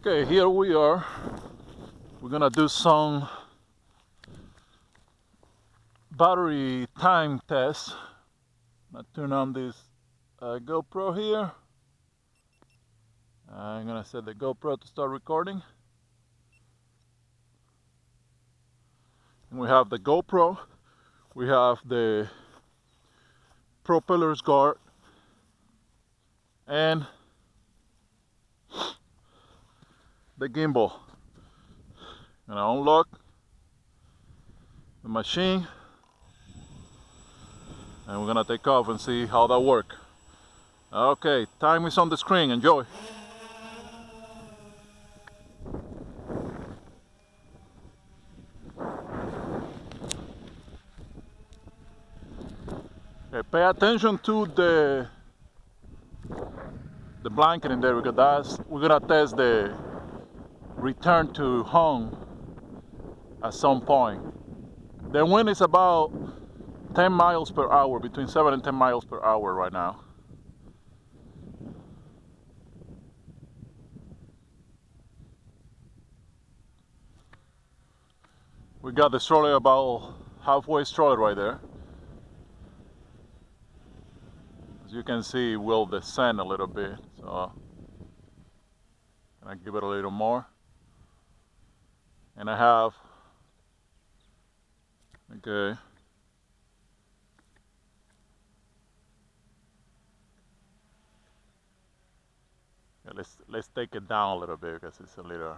Okay, here we are. We're gonna do some battery time tests. I'm gonna turn on this GoPro here. I'm gonna set the GoPro to start recording. And we have the GoPro, we have the Propellers Guard, and the gimbal. I'm gonna unlock the machine and we're gonna take off and see how that works. Okay, time is on the screen. Enjoy. Okay, pay attention to the blanket in there, because we're gonna test the return to home at some point. The wind is about 10 miles per hour, between 7 and 10 miles per hour right now. We got the stroller about halfway stroller right there. As you can see, it will descend a little bit, so I give it a little more. And I have, okay, yeah, let's take it down a little bit because it's a little.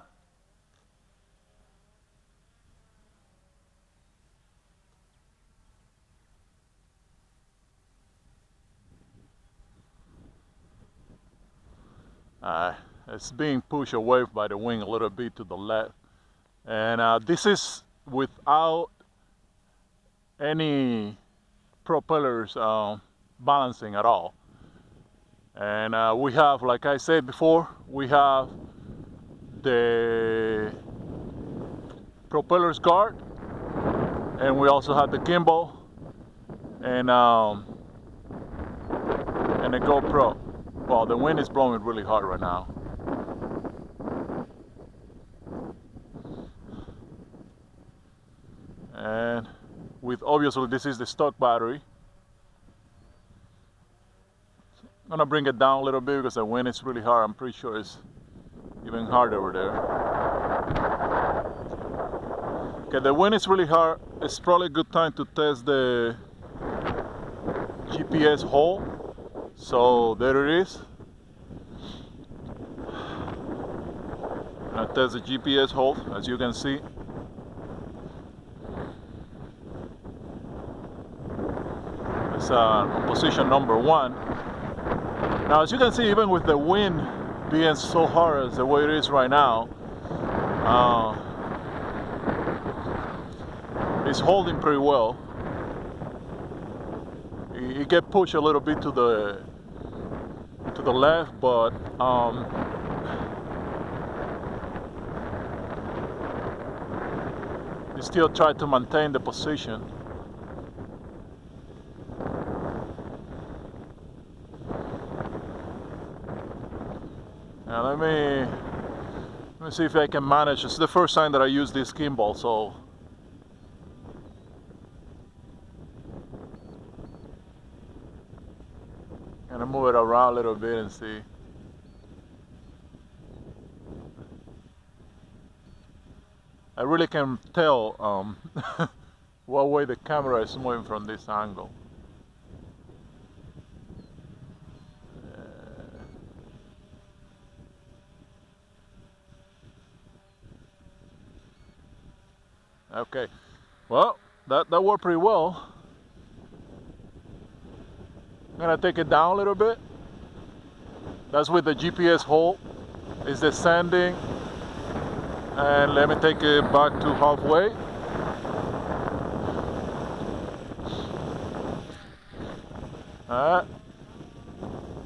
It's being pushed away by the wing a little bit to the left. And this is without any propellers balancing at all. And we have, like I said before, we have the Propellers Guard, and we also have the gimbal and the GoPro. Well, the wind is blowing really hard right now. And obviously this is the stock battery. I'm gonna bring it down a little bit because the wind is really hard. I'm pretty sure it's even harder over there. Okay, the wind is really hard. It's probably a good time to test the GPS hole. So there it is. I test the GPS hole, as you can see. It's position number 1. Now, as you can see, even with the wind being so hard as the way it is right now, it's holding pretty well. It get pushed a little bit to the left, but you still try to maintain the position. Now let me see if I can manage. It's the first time that I use this gimbal, so I'm gonna move it around a little bit and see. I really can tell what way the camera is moving from this angle. Okay, well, that worked pretty well. I'm gonna take it down a little bit. That's with the GPS hole. It's descending. And let me take it back to halfway. Alright.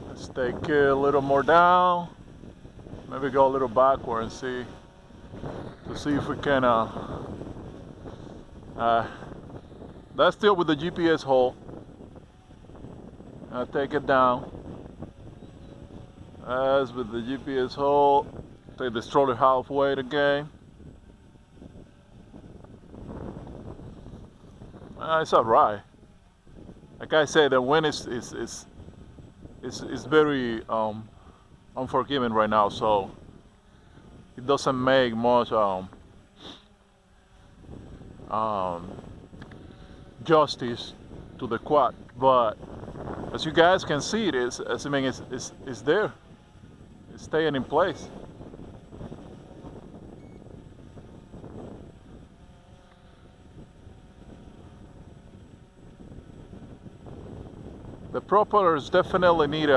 Let's take it a little more down. Maybe go a little backward and see if we can that's still with the GPS hole. I'll take it down. As with the GPS hole. Take the stroller halfway again. It's alright. Like I said, the wind is very unforgiving right now, so it doesn't make much justice to the quad. But as you guys can see, it's there. It's staying in place. The propellers definitely need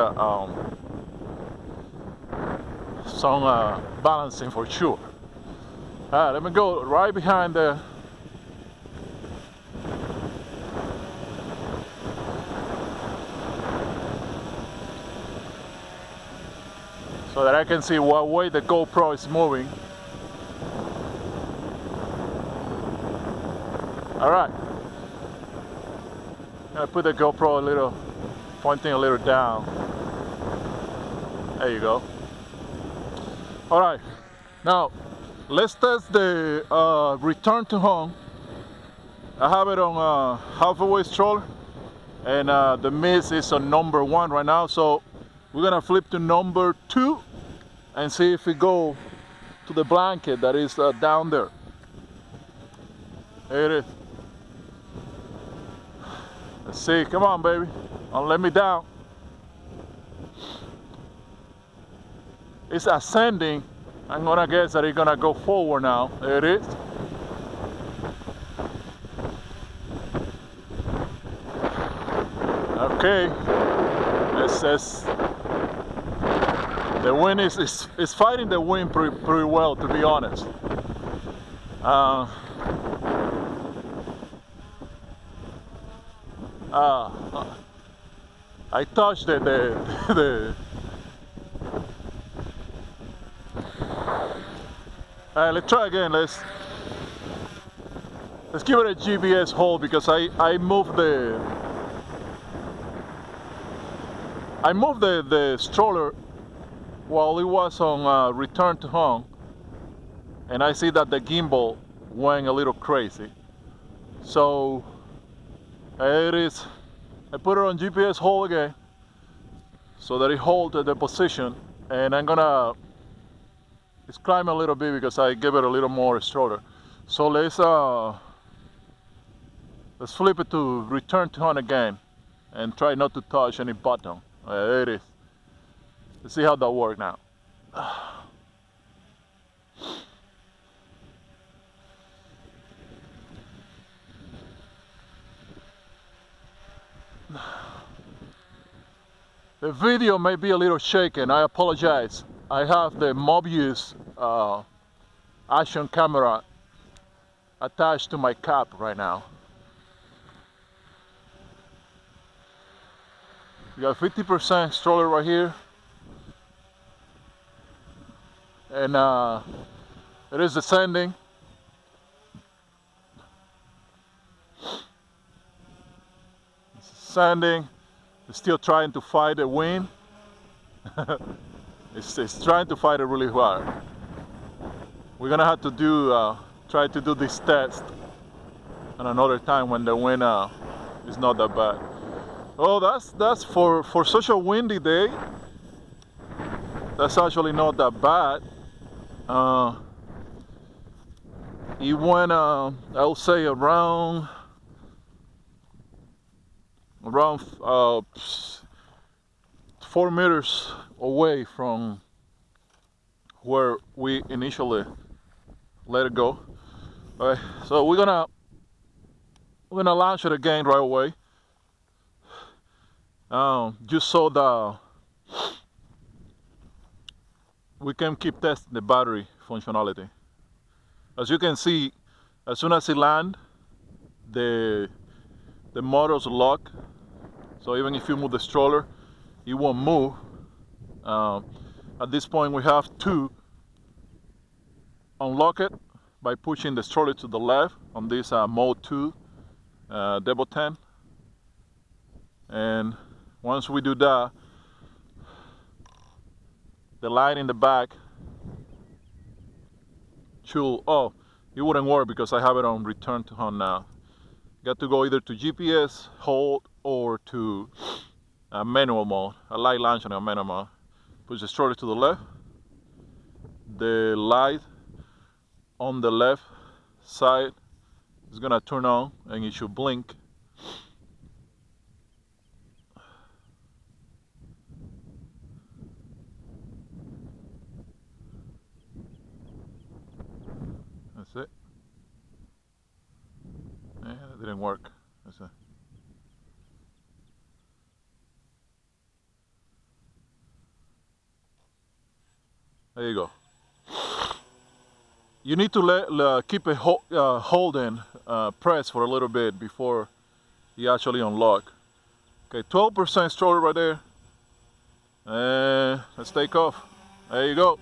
some balancing for sure. Let me go right behind the so that I can see what way the GoPro is moving. Alright. I put the GoPro a little, pointing a little down. There you go. Alright. Now, let's test the return to home. I have it on halfway stroller, and the mist is on number 1 right now, so we're gonna flip to number 2 and see if we go to the blanket that is down there. There it is. Let's see, come on baby, don't let me down. It's ascending. I'm gonna guess that it's gonna go forward now. There it is. Okay, the wind is fighting the wind pretty well, to be honest. I touched the let's try again. Let's give it a GPS hold, because I moved the stroller while it was on return to home, and I see that the gimbal went a little crazy. So it is. I put it on GPS hold again so that it holds the position, and I'm gonna climb a little bit because I give it a little more stroller. So let's flip it to return to home again and try not to touch any button. There it is. Let's see how that works now. The video may be a little shaken, I apologize. I have the Mobius action camera attached to my cap right now. We got 50% stroller right here, and it is descending. It's descending. It's still trying to fight the wind. It's trying to fight it really hard. We're gonna have to try to do this test at another time when the wind is not that bad. Oh, that's for such a windy day. That's actually not that bad. It went, I'll say around 4 meters away from where we initially let it go. All right, so we're gonna launch it again right away, just so that we can keep testing the battery functionality. As you can see, as soon as it lands, the motors lock, so even if you move the stroller, it won't move. At this point, we have to unlock it by pushing the stroller to the left on this mode 2 Devo 10, and once we do that, the light in the back should, oh, it wouldn't work because I have it on return to home now. Got to go either to GPS, hold, or to manual mode, a light launch and a manual mode. Push the stroller to the left. The light on the left side is gonna turn on and it should blink. That's it. Yeah, that didn't work. That's it. There you go. You need to keep it holding press for a little bit before you actually unlock. Okay, 12% stroller right there. And let's take off. There you go.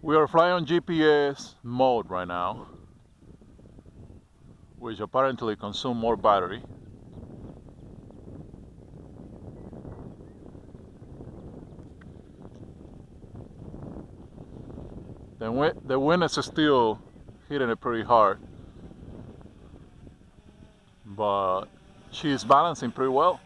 We are flying on GPS mode right now, which apparently consumes more battery. The wind is still hitting it pretty hard, but she's balancing pretty well.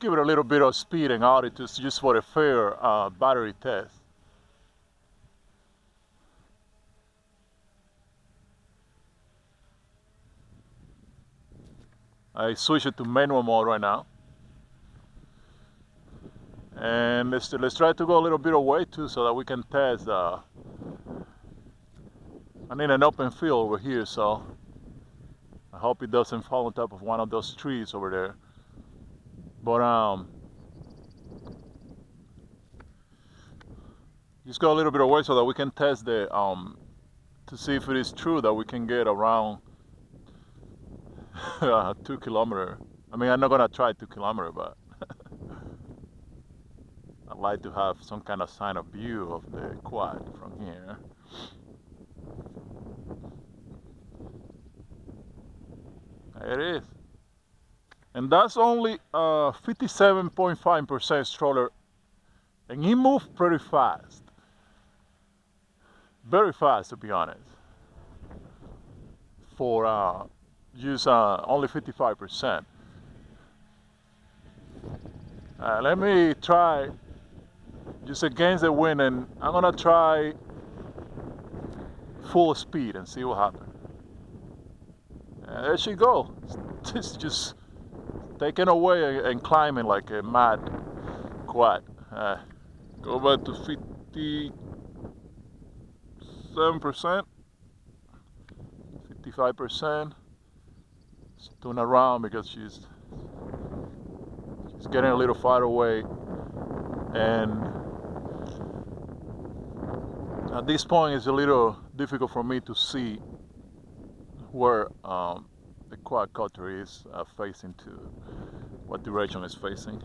Give it a little bit of speed and altitude just for a fair battery test. I switch it to manual mode right now, and let's try to go a little bit away too, so that we can test. I need an open field over here, so I hope it doesn't fall on top of one of those trees over there. But just go a little bit away so that we can test the to see if it is true that we can get around 2 kilometers. I mean, I'm not gonna try 2 kilometers, but I'd like to have some kind of sign of view of the quad from here. There it is. And that's only 57.5% stroller, and he moved pretty fast. Very fast, to be honest. For use only 55%. Let me try just against the wind, and I'm gonna try full speed and see what happens. There she go. It's just taken away and climbing like a mad quad. Go back to 57%, 55%. turn around because she's getting a little far away, and at this point it's a little difficult for me to see where the quadcopter is facing to, what direction it's facing.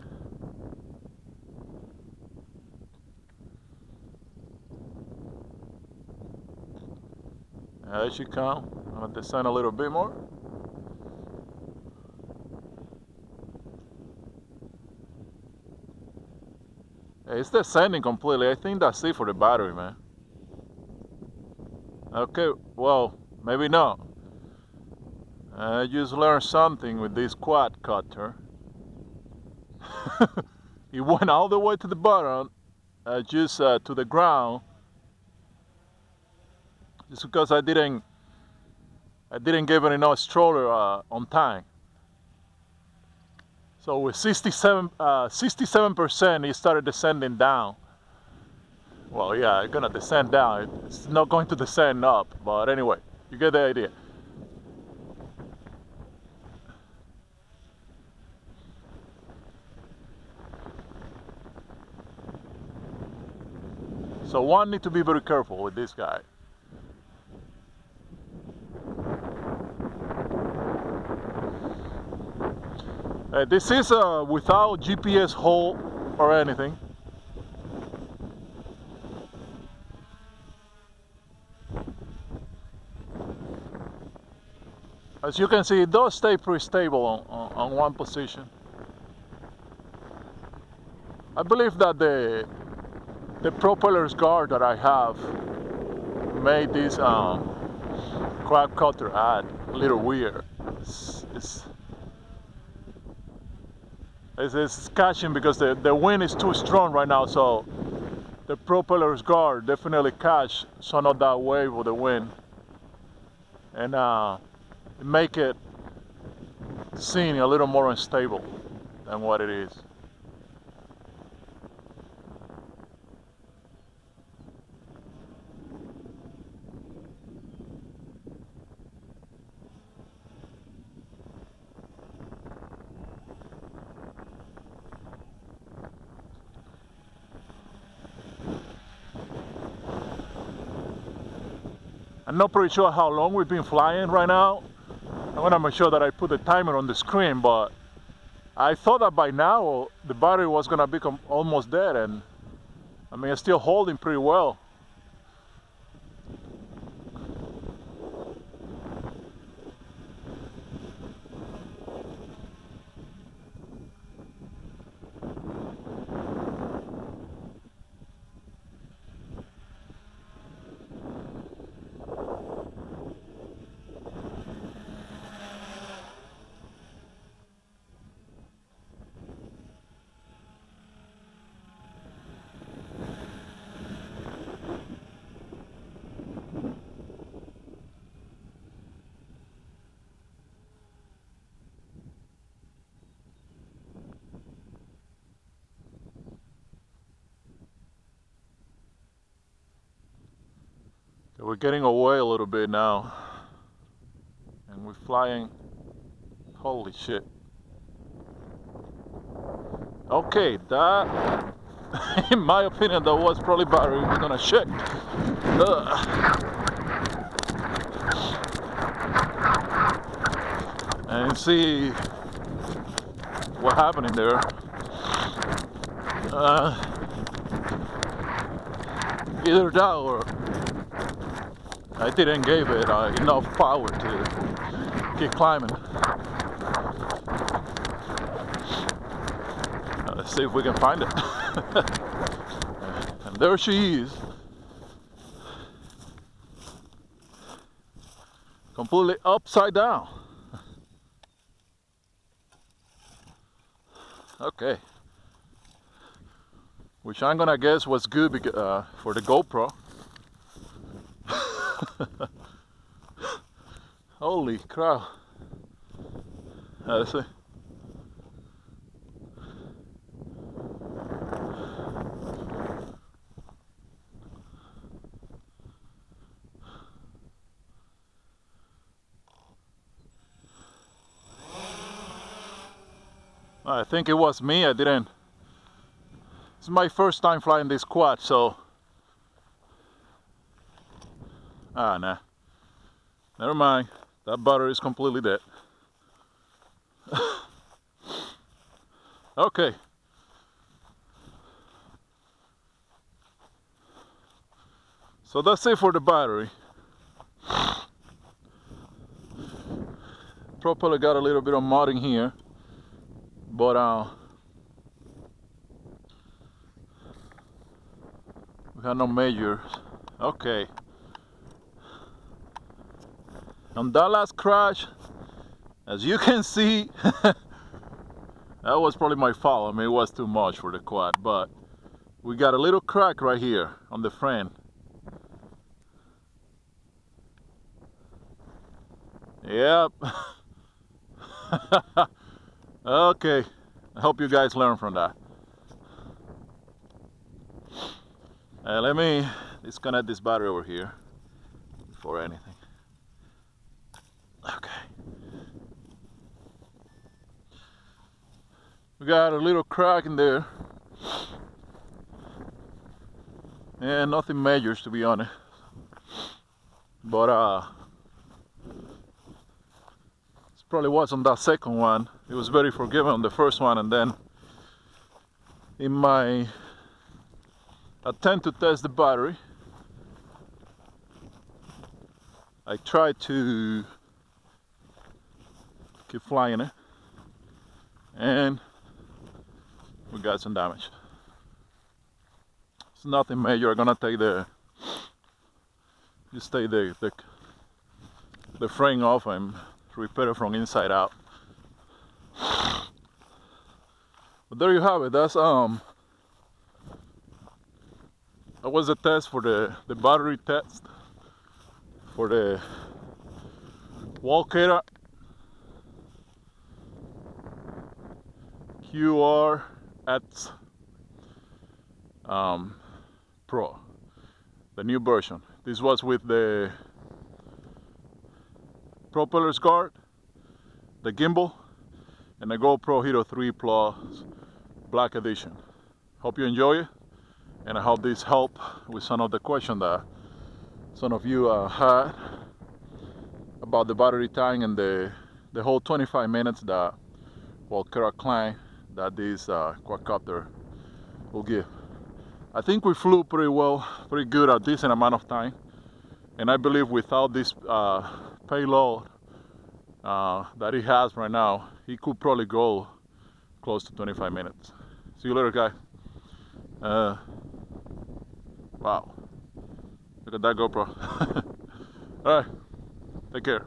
There she comes. I'm gonna descend a little bit more. It's descending completely. I think that's it for the battery, man. Okay, well, maybe not. I just learned something with this quadcopter. It went all the way to the bottom, just to the ground, just because I didn't give it enough stroller on time. So with 67%, it started descending down. Well, yeah, it's gonna descend down. It's not going to descend up, but anyway, you get the idea. So one need to be very careful with this guy. This is without GPS hold or anything. As you can see, it does stay pretty stable on one position. I believe that the Propellers Guard that I have made this quadcopter a little weird. It's catching because the wind is too strong right now, so the Propellers Guard definitely catch some of that wave of the wind, and make it seem a little more unstable than what it is. I'm not pretty sure how long we've been flying right now. I'm gonna make sure that I put the timer on the screen, but I thought that by now the battery was gonna be almost dead, and I mean, it's still holding pretty well. We're getting away a little bit now, and we're flying. Holy shit. Okay, that, in my opinion, that was probably battery. We're gonna check. And see what happened in there. Either that or I didn't give it enough power to keep climbing. Let's see if we can find it. And there she is. Completely upside down. Okay. Which I'm gonna guess was good because, for the GoPro. Holy crap. Let's see. I think it was me. I didn't. It's my first time flying this quad, so. Nah. Never mind. That battery is completely dead. Okay. So that's it for the battery. Propeller got a little bit of modding here, but we have no majors. Okay. On that last crash, as you can see, that was probably my fault. I mean, it was too much for the quad, but we got a little crack right here on the frame. Yep. Okay. I hope you guys learn from that. Let me disconnect this battery over here before anything. Okay. We got a little crack in there. And nothing major, to be honest. But it probably was on that second one. It was very forgiving on the first one, and then in my attempt to test the battery, I tried to keep flying it, and we got some damage. It's nothing major. I'm gonna take the frame off and repair it from inside out. But there you have it. That's that was a test for the battery test for the Walkera QRX Pro, the new version. This was with the Propellers Guard, the Gimbal, and the GoPro Hero3 Black edition. Hope you enjoy it, and I hope this helped with some of the questions that some of you had about the battery time and the whole 25 minutes that Walkera claim that this quadcopter will give. I think we flew pretty well, pretty good at decent amount of time, and I believe without this payload that it has right now, it could probably go close to 25 minutes. See you later, guys. Wow, look at that GoPro. All right, take care.